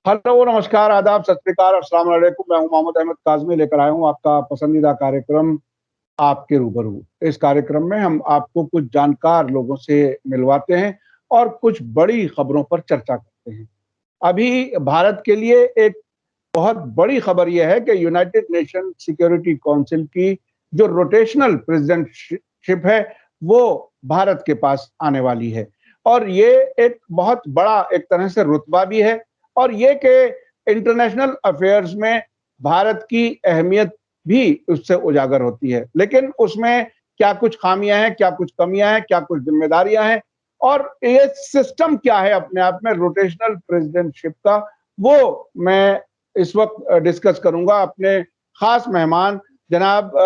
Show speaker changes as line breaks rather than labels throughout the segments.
Hello, नमस्कार, आदाब, सत श्री अकाल, अस्सलाम वालेकुम। मैं हूं मोहम्मद अहमद काज़मी, लेकर आया हूं आपका पसंदीदा कार्यक्रम आपके रूबरू। इस कार्यक्रम में हम आपको कुछ जानकार लोगों से मिलवाते हैं और कुछ बड़ी खबरों पर चर्चा करते हैं। अभी भारत के लिए एक बहुत बड़ी खबर यह है कि यूनाइटेड नेशन सिक्योरिटी काउंसिल की जो रोटेशनल प्रेसिडेंटशिप है, वो भारत के पास आने वाली है। और ये एक बहुत बड़ा एक तरह से रुतबा भी है, और ये कि इंटरनेशनल अफेयर्स में भारत की अहमियत भी उससे उजागर होती है। लेकिन उसमें क्या कुछ खामियां हैं, क्या कुछ कमियां हैं, क्या कुछ जिम्मेदारियां हैं, और ये सिस्टम क्या है अपने आप में रोटेशनल प्रेसिडेंटशिप का, वो मैं इस वक्त डिस्कस करूंगा अपने खास मेहमान जनाब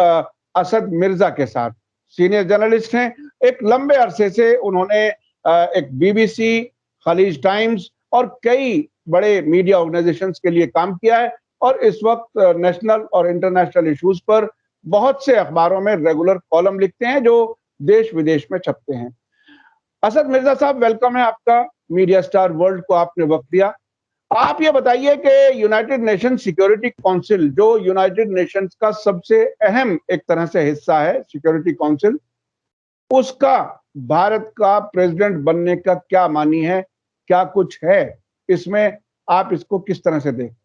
असद मिर्जा के साथ। सीनियर जर्नलिस्ट हैं, एक लंबे अरसे से उन्होंने एक बीबीसी, खलीज टाइम्स और कई बड़े मीडिया ऑर्गेनाइजेशंस के लिए काम किया है, और इस वक्त नेशनल और इंटरनेशनल इश्यूज पर बहुत से अखबारों में रेगुलर कॉलम लिखते हैं जो देश विदेश में छपते हैं। असद मिर्जा साहब, वेलकम है आपका। मीडिया स्टार वर्ल्ड को आपने वक्त दिया। आप ये बताइए कि यूनाइटेड नेशन सिक्योरिटी काउंसिल, जो यूनाइटेड नेशंस का सबसे अहम एक तरह से हिस्सा है, सिक्योरिटी काउंसिल, उसका भारत का प्रेसिडेंट बनने का क्या मानी है, क्या कुछ है इसमें, आप इसको किस तरह से देखें?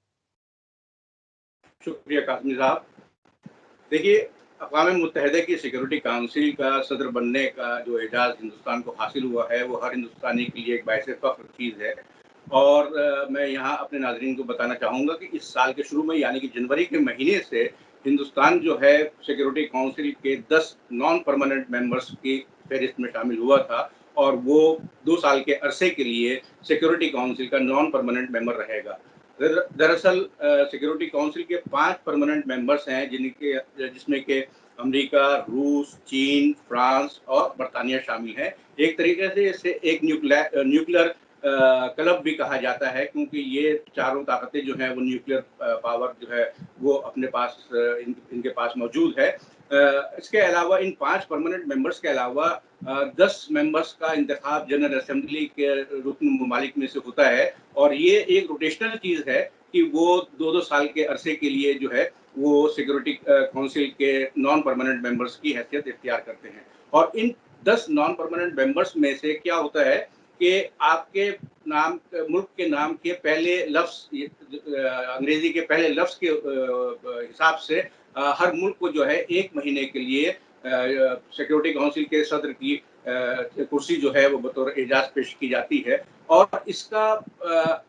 शुक्रिया काज़मी साहब। देखिए, अक़वाम मुत्तहिदा की सिक्योरिटी काउंसिल का सदर बनने का जो एजाज़ हिंदुस्तान को हासिल हुआ है, वो हर हिंदुस्तानी के लिए एक बाइस फ़ख्र चीज़ है। और मैं यहाँ अपने नाज़रीन को बताना चाहूँगा कि इस साल के शुरू में, यानी कि जनवरी के महीने से हिंदुस्तान जो है सिक्योरिटी काउंसिल के 10 नॉन परमानेंट मेंबर्स की फहरिस्त में शामिल हुआ था, और वो 2 साल के अरसे के लिए सिक्योरिटी काउंसिल का नॉन परमानेंट मेंबर रहेगा। दरअसल सिक्योरिटी काउंसिल के 5 परमानेंट मेंबर्स हैं, जिसमें के अमेरिका, रूस, चीन, फ्रांस और बरतानिया शामिल हैं। एक तरीके से इसे एक न्यूक्लियर क्लब भी कहा जाता है, क्योंकि ये चारों ताकतें जो हैं वो न्यूक्लियर पावर जो है वो अपने पास इनके पास मौजूद है। इसके अलावा इन 5 परमानेंट मेंबर्स के अलावा 10 मेंबर्स का इंतखाब जनरल असेंबली के रुकन ममालिक में से होता है, और ये एक रोटेशनल चीज़ है कि वो 2-2 साल के अरसे के लिए जो है वो सिक्योरिटी काउंसिल के नॉन परमानेंट मेंबर्स की हैसियत इख्तियार करते हैं। और इन 10 नॉन परमानेंट मेंबर्स में से क्या होता है कि आपके नाम, मुल्क के नाम के पहले लफ्ज़, अंग्रेज़ी के पहले लफ्ज़ के हिसाब से हर मुल्क को जो है 1 महीने के लिए सिक्योरिटी काउंसिल के सदर की कुर्सी जो है वो बतौर एजाज़ पेश की जाती है। और इसका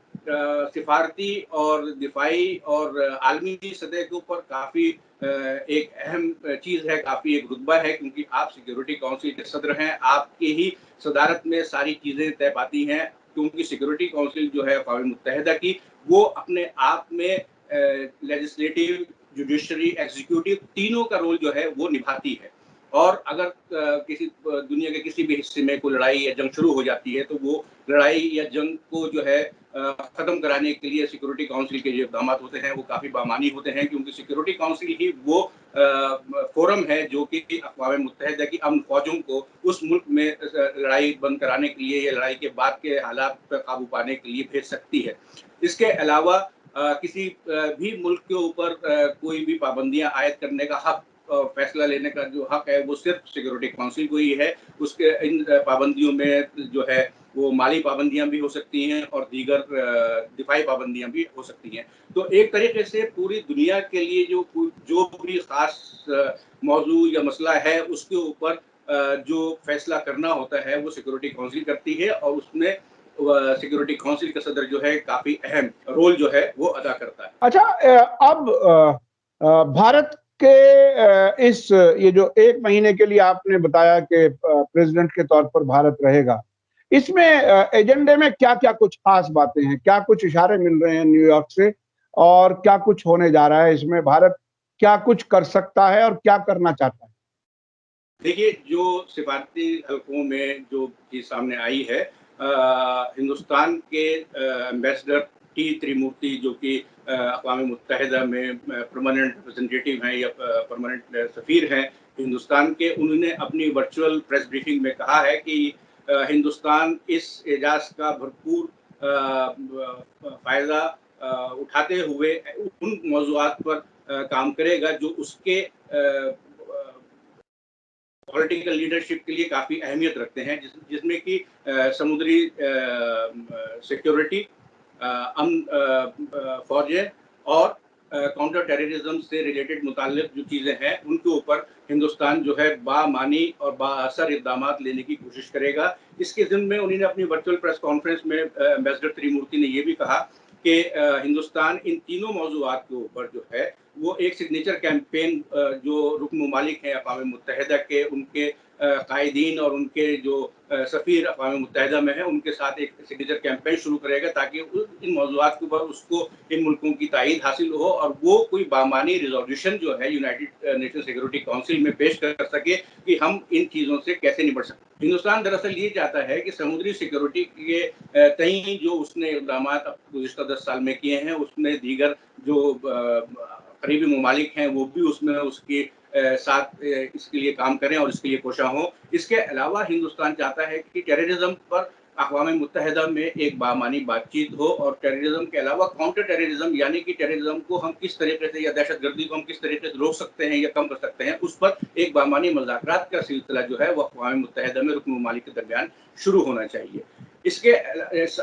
सिफारती और दिफाई और आलमी सतह के ऊपर काफ़ी एक अहम चीज़ है, काफ़ी एक रुतबा है, क्योंकि आप सिक्योरिटी काउंसिल के सदर हैं, आपकी ही सदारत में सारी चीज़ें तय पाती हैं, क्योंकि सिक्योरिटी काउंसिल जो है अक़वाम मुत्तहिदा की, वो अपने आप में लेजिस्लेटिव, जुडिशरी, एग्जीक्यूटिव तीनों का रोल जो है वो निभाती है। और अगर किसी दुनिया के किसी भी हिस्से में कोई लड़ाई या जंग शुरू हो जाती है, तो वो लड़ाई या जंग को जो है ख़त्म कराने के लिए सिक्योरिटी काउंसिल के जो इक़दाम होते हैं वो काफ़ी बामानी होते हैं, क्योंकि सिक्योरिटी काउंसिल ही वो फोरम है जो कि अक़वाम मुत्तहिदा की अमन फ़ौजों को उस मुल्क में लड़ाई बंद कराने के लिए या लड़ाई के बाद के हालात पर काबू पाने के लिए भेज सकती है। इसके अलावा किसी भी मुल्क के ऊपर कोई भी पाबंदियां आयद करने का हक, फैसला लेने का जो हक है वो सिर्फ सिक्योरिटी काउंसिल को ही है। उसके इन पाबंदियों में जो है वो माली पाबंदियां भी हो सकती हैं और दीगर दिफाई पाबंदियां भी हो सकती हैं। तो एक तरीके से पूरी दुनिया के लिए जो भी ख़ास मौजू या मसला है उसके ऊपर जो फैसला करना होता है वो सिक्योरिटी काउंसिल करती है, और उसमें सिक्योरिटी काउंसिल का सदर जो है काफ़ी अहम रोल जो है वो अदा करता है।
अच्छा, अब भारत के इस ये जो 1 महीने के लिए आपने बताया कि प्रेसिडेंट के तौर पर भारत रहेगा, इसमें एजेंडे में क्या-क्या कुछ खास बातें हैं? क्या कुछ इशारे मिल रहे हैं न्यूयॉर्क से, और क्या कुछ होने जा रहा है इसमें? भारत क्या कुछ कर सकता है और क्या करना चाहता है?
देखिए, जो सिफारती हलकों में जो चीज़ सामने आई है, हिंदुस्तान के एम्बेसडर टी त्रिमूर्ति, जो कि अक़वाम मुत्तहिदा में परमानेंट रिप्रेजेंटेटिव हैं या परमानेंट सफ़ीर हैं हिंदुस्तान के, उन्होंने अपनी वर्चुअल प्रेस ब्रीफिंग में कहा है कि हिंदुस्तान इस एजाज़ का भरपूर फ़ायदा उठाते हुए उन मौज़ूआत पर काम करेगा जो उसके पॉलिटिकल लीडरशिप के लिए काफ़ी अहमियत रखते हैं, जिसमें कि समुद्री सिक्योरिटी, फ़ौजें और काउंटर टेररिज्म से रिलेटेड मुताल्लिक़ जो चीज़ें हैं, उनके ऊपर हिंदुस्तान जो है बामानी और बाअसर इक़दामात लेने की कोशिश करेगा। इसके ज़िम्न में उन्होंने अपनी वर्चुअल प्रेस कॉन्फ्रेंस में एम्बेसडर त्रिमूर्ति ने ये भी कहा कि हिंदुस्तान इन तीनों मौज़ूआत के ऊपर जो है वो एक सिग्नेचर कैंपेन जो रुकन ममालिक हैं अक़वाम मुत्तहिदा के, उनके कायदीन और उनके जो सफ़ीर अक़वाम मुत्तहिदा में हैं, उनके साथ एक सिग्नेचर कैंपेन शुरू करेगा ताकि इन मौज़ूआत के ऊपर उसको इन मुल्कों की तायीद हासिल हो और वो कोई बामानी रिज़ोल्यूशन जो है यूनाइटेड नेशन सिक्योरिटी काउंसिल में पेश कर सके कि हम इन चीज़ों से कैसे निपट सकते। हिंदुस्तान दरअसल ये चाहता है कि समुद्री सिक्योरिटी के तय जो उसने इक़दामात गुज़िश्ता 10 साल में किए हैं, उसमें दीगर जो करीबी ममालिक हैं वो भी उसमें उसके साथ इसके लिए काम करें और इसके लिए कोशा हों। इसके अलावा हिंदुस्तान चाहता है कि टेररिज्म पर अक़वाम मुत्तहिदा में एक बामानी बातचीत हो और टेररिज्म के अलावा काउंटर टेररिज्म यानी कि टेररिज्म को हम किस तरीके से या दहशतगर्दी को हम किस तरीके से रोक सकते हैं या कम कर सकते हैं, उस पर एक बामानी मुज़ाकरात का सिलसिला जो है वो अक़वाम मुत्तहिदा में रुकन ममालिक के दरमियान शुरू होना चाहिए। इसके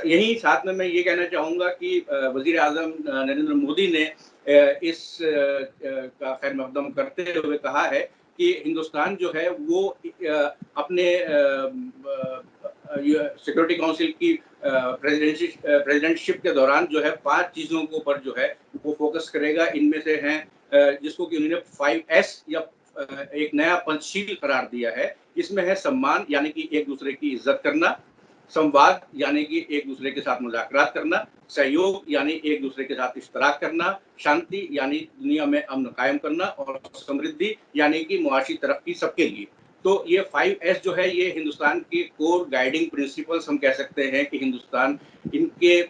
यही साथ में मैं ये कहना चाहूँगा कि वज़ीर आज़म नरेंद्र मोदी ने इस का खैर मक़दम करते हुए कहा है कि हिंदुस्तान जो है वो अपने सिक्योरिटी काउंसिल की प्रेसिडेंटशिप के दौरान जो है 5 चीज़ों के ऊपर जो है वो फोकस करेगा। इनमें से हैं जिसको कि उन्होंने 5S या एक नया पंचशील करार दिया है। इसमें है सम्मान यानी कि एक दूसरे की इज्जत करना, संवाद यानी कि एक दूसरे के साथ मुज़ाकरात करना, सहयोग यानी एक दूसरे के साथ इश्तराक करना, शांति यानी दुनिया में अमन कायम करना और समृद्धि यानी कि मुआशी तरक्की सबके लिए। तो ये 5S जो है ये हिंदुस्तान के कोर गाइडिंग प्रिंसिपल्स हम कह सकते हैं कि हिंदुस्तान इनके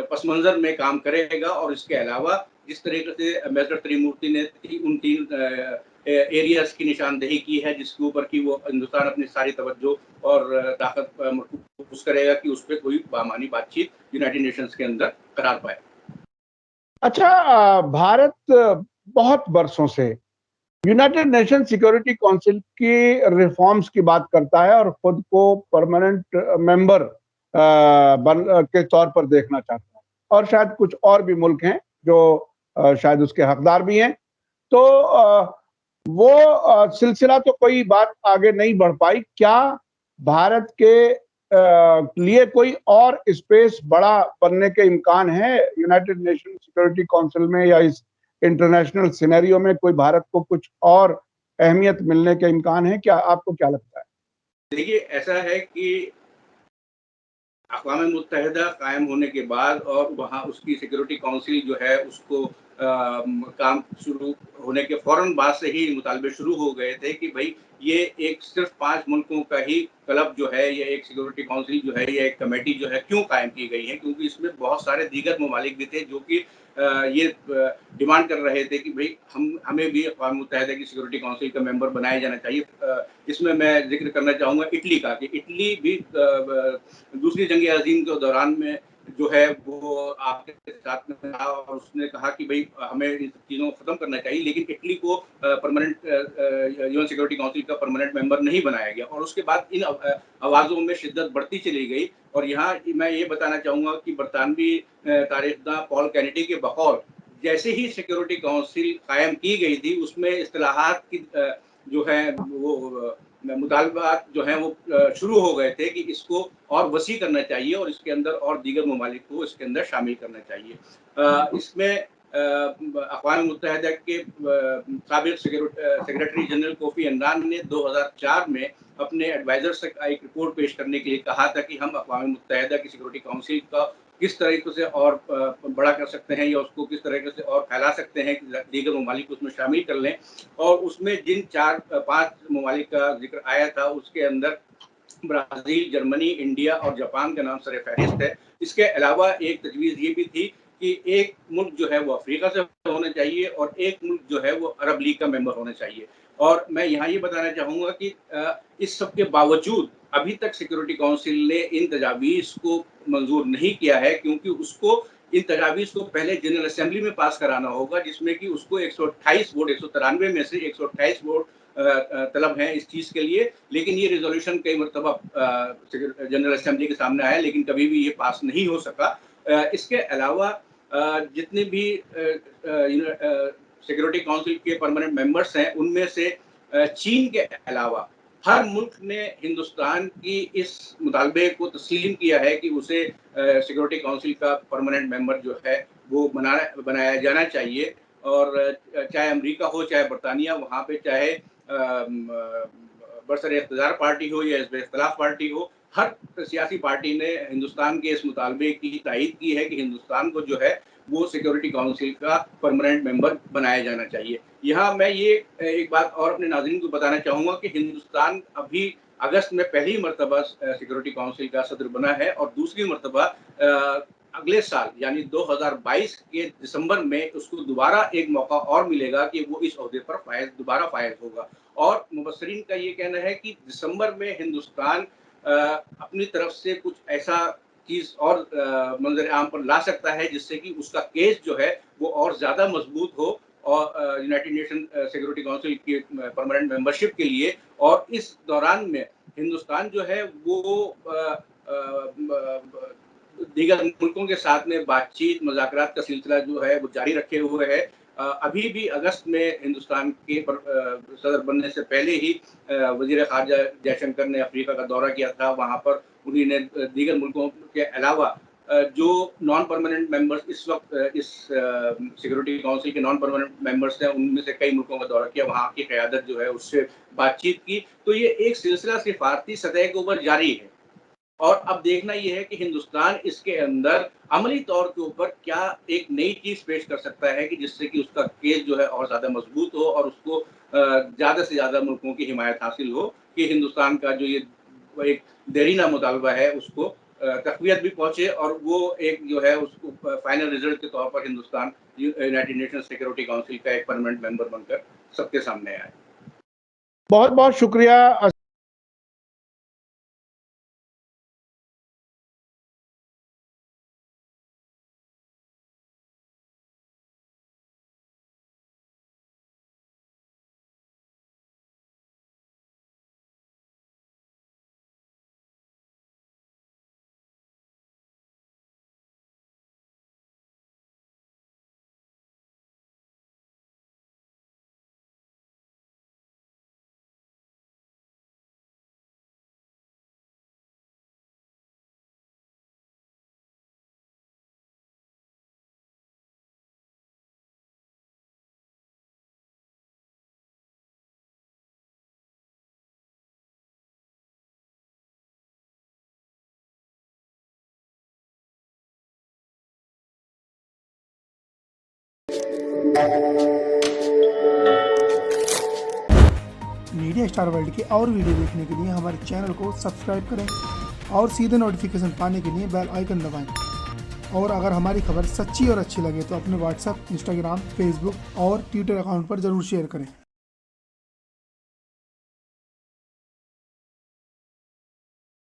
पस मंज़र में काम करेगा और इसके अलावा जिस तरीके से एम्बेसडर त्रिमूर्ति ने उन 3 एरियाज़ की निशानदेही की है जिसके ऊपर कि वो हिंदुस्तान अपनी सारी तवज्जो और ताकत मरकूज़ करेगा कि उस पे कोई बामानी बातचीत यूनाइटेड नेशंस के अंदर करार पाए।
अच्छा, भारत बहुत बरसों से यूनाइटेड नेशन सिक्योरिटी काउंसिल की रिफॉर्म्स की बात करता है और खुद को परमानेंट मेंबर के तौर पर देखना चाहता है और शायद कुछ और भी मुल्क हैं जो शायद उसके हकदार भी हैं। तो वो सिलसिला तो कोई बात आगे नहीं बढ़ पाई। क्या भारत के लिए कोई और स्पेस बड़ा बनने के इम्कान है यूनाइटेड नेशन सिक्योरिटी काउंसिल में या इस इंटरनेशनल सिनेरियो में कोई भारत को कुछ और अहमियत मिलने के इम्कान है? क्या आपको क्या लगता है?
देखिए, ऐसा है कि अक़वाम मुत्तहिदा कायम होने के बाद और वहाँ उसकी सिक्योरिटी काउंसिल जो है उसको काम शुरू होने के फ़ौरन बाद से ही मुतालबे शुरू हो गए थे कि भाई ये एक सिर्फ 5 मुल्कों का ही क्लब जो है, ये एक सिक्योरिटी काउंसिल जो है, ये एक कमेटी जो है क्यों कायम की गई है, क्योंकि इसमें बहुत सारे दीगर ममालिक भी थे जो कि ये डिमांड कर रहे थे कि भाई हमें भी अक़वाम मुत्तहिदा की सिक्योरिटी काउंसिल का मेंबर बनाया जाना चाहिए। इसमें मैं जिक्र करना चाहूँगा इटली का, कि इटली भी दूसरी जंग अज़ीम के दौरान में जो है वो आपके साथ में था और उसने कहा कि भाई हमें इन चीज़ों को ख़त्म करना चाहिए, लेकिन इटली को परमानेंट यूएन सिक्योरिटी काउंसिल का परमानेंट मेंबर नहीं बनाया गया और उसके बाद इन आवाज़ों में शिद्दत बढ़ती चली गई। और यहाँ मैं ये बताना चाहूँगा कि बरतानवी तारीख़दान पॉल कैनेडी के बकौल जैसे ही सिक्योरिटी काउंसिल कायम की गई थी, उसमें इस्तिलाहात की जो है वो मुतालबात जो हैं वो शुरू हो गए थे कि इसको और वसी करना चाहिए और इसके अंदर और दीगर ममालिक को इसके अंदर शामिल करना चाहिए। इसमें अक़वाम मुत्तहिदा के साबिक़ सेक्रेटरी जनरल कोफ़ी अन्नान ने 2004 में अपने एडवाइज़र से एक रिपोर्ट पेश करने के लिए कहा था कि हम अक़वाम मुत्तहिदा की सिक्योरिटी काउंसिल का किस तरीके से और बड़ा कर सकते हैं या उसको किस तरीके से और फैला सकते हैं कि दीगर ममालिक उसमें शामिल कर लें। और उसमें जिन 4-5 ममालिक का ज़िक्र आया था उसके अंदर ब्राज़ील, जर्मनी, इंडिया और जापान का नाम सर-ए-फ़हरिस्त है। इसके अलावा एक तजवीज़ ये भी थी कि एक मुल्क जो है वो अफ्रीका से होना चाहिए और एक मुल्क जो है वो अरब लीग का मेंबर होना चाहिए। और मैं यहाँ ये बताना चाहूँगा कि इस सब के बावजूद अभी तक सिक्योरिटी काउंसिल ने इन तजावीज़ को मंजूर नहीं किया है, क्योंकि उसको इन तजावीज़ को पहले जनरल असेंबली में पास कराना होगा, जिसमें कि उसको 128 वोट 193 में से 128 वोट तलब हैं इस चीज़ के लिए। लेकिन ये रिज़ोल्यूशन कई मरतबा जनरल असेंबली के सामने आया, लेकिन कभी भी ये पास नहीं हो सका। इसके अलावा जितने भी सिक्योरिटी काउंसिल के परमानेंट मेंबर्स हैं, उनमें से चीन के अलावा हर मुल्क ने हिंदुस्तान की इस मुतालबे को तस्लीम किया है कि उसे सिक्योरिटी काउंसिल का परमानेंट मेंबर जो है वो बनाया जाना चाहिए। और चाहे अमेरिका हो, चाहे बरतानिया, वहाँ पे चाहे बरसर इक़्तिदार पार्टी हो या हिज़्ब इख्तिलाफ पार्टी हो, हर सियासी पार्टी ने हिंदुस्तान के इस मुतालबे की तायीद की है कि हिंदुस्तान को जो है वो सिक्योरिटी काउंसिल का परमानेंट मेंबर बनाया जाना चाहिए। यहाँ मैं ये एक बात और अपने नाज़रीन को बताना चाहूँगा कि हिंदुस्तान अभी अगस्त में पहली मरतबा सिक्योरिटी काउंसिल का सदर बना है, और दूसरी मरतबा अगले साल यानी 2022 के दिसंबर में उसको दोबारा एक मौका और मिलेगा कि वो इस ओहदे पर दोबारा फायज होगा। और मुबस्सरीन का ये कहना है कि दिसंबर में हिंदुस्तान अपनी तरफ से कुछ ऐसा चीज़ और मंजर आम पर ला सकता है जिससे कि उसका केस जो है वो और ज़्यादा मजबूत हो और यूनाइटेड नेशन सिक्योरिटी काउंसिल की परमानेंट मेंबरशिप के लिए। और इस दौरान में हिंदुस्तान जो है वो दीगर मुल्कों के साथ में बातचीत मुज़ाकरात का सिलसिला जो है वो जारी रखे हुए है। अभी भी अगस्त में हिंदुस्तान के सदर बनने से पहले ही वज़ीर ख़ारजा जयशंकर ने अफ्रीका का दौरा किया था। वहाँ पर उन्हीं ने दीगर मुल्कों के अलावा जो नॉन परमानेंट मेंबर्स इस वक्त इस सिक्योरिटी काउंसिल के नॉन परमानेंट मेंबर्स हैं, उनमें से कई मुल्कों का दौरा किया, वहाँ की क़यादत जो है उससे बातचीत की। तो ये एक सिलसिला सिफारती सतह के ऊपर जारी है, और अब देखना ये है कि हिंदुस्तान इसके अंदर अमली तौर के ऊपर क्या एक नई चीज़ पेश कर सकता है कि जिससे कि उसका केस जो है और ज़्यादा मजबूत हो और उसको ज़्यादा से ज़्यादा मुल्कों की हिमायत हासिल हो कि हिंदुस्तान का जो ये एक देरीना मुतालबा है उसको तक़वियत भी पहुँचे, और वो एक जो है उसको फाइनल रिजल्ट के तौर पर Hindustan United nation security council का एक परमानेंट मेंबर बनकर सबके सामने आए।
बहुत बहुत शुक्रिया।
मीडिया स्टार वर्ल्ड की और वीडियो देखने के लिए हमारे चैनल को सब्सक्राइब करें और सीधे नोटिफिकेशन पाने के लिए बेल आइकन दबाएं। और अगर हमारी खबर सच्ची और अच्छी लगे तो अपने व्हाट्सएप, इंस्टाग्राम, फेसबुक और ट्विटर अकाउंट पर ज़रूर शेयर करें।